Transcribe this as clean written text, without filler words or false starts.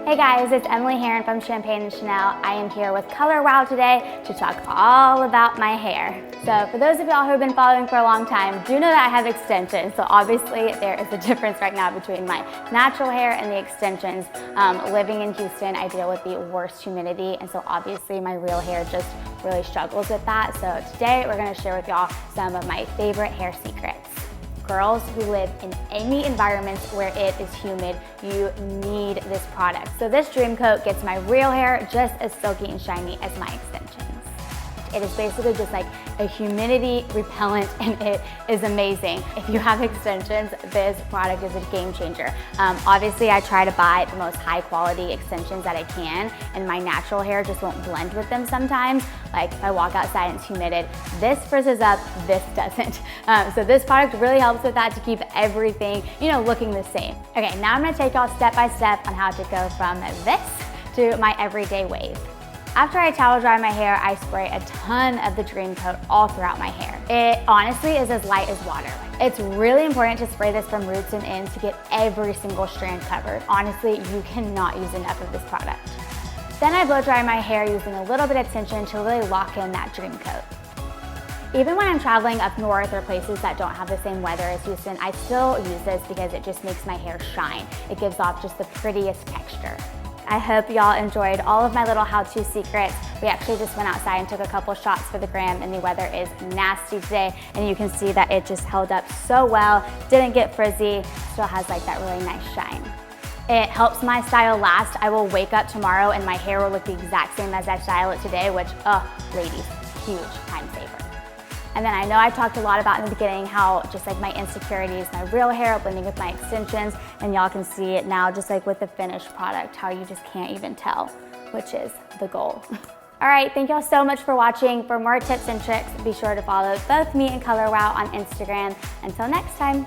Hey guys, it's Emily Heron from Champagne & Chanel. I am here with Color Wow today to talk all about my hair. So for those of y'all who have been following for a long time, do know that I have extensions. So obviously there is a difference right now between my natural hair and the extensions. Living in Houston, I deal with the worst humidity, and so obviously my real hair just really struggles with that. So today we're gonna share with y'all some of my favorite hair secrets. Girls who live in any environments where it is humid, you need this product. So this Dream Coat gets my real hair just as silky and shiny as my extensions. It is basically just like a humidity repellent, and it is amazing. If you have extensions, this product is a game changer. Obviously, I try to buy the most high quality extensions that I can, and my natural hair just won't blend with them sometimes. Like if I walk outside and it's humid, this frizzes up, this doesn't. So this product really helps with that to keep everything, looking the same. Okay, now I'm gonna take y'all step by step on how to go from this to my everyday wave. After I towel dry my hair, I spray a ton of the Dream Coat all throughout my hair. It honestly is as light as water. It's really important to spray this from roots and ends to get every single strand covered. Honestly, you cannot use enough of this product. Then I blow dry my hair using a little bit of tension to really lock in that Dream Coat. Even when I'm traveling up north or places that don't have the same weather as Houston, I still use this because it just makes my hair shine. It gives off just the prettiest texture. I hope y'all enjoyed all of my little how-to secrets. We actually just went outside and took a couple shots for the gram, and the weather is nasty today, and you can see that it just held up so well, didn't get frizzy, still has like that really nice shine. It helps my style last. I will wake up tomorrow and my hair will look the exact same as I style it today, which, ladies, huge time saver. And then I know I talked a lot about in the beginning how just like my insecurities, my real hair blending with my extensions, and y'all can see it now just like with the finished product, how you just can't even tell, which is the goal. All right, thank y'all so much for watching. For more tips and tricks, be sure to follow both me and Color Wow on Instagram. Until next time.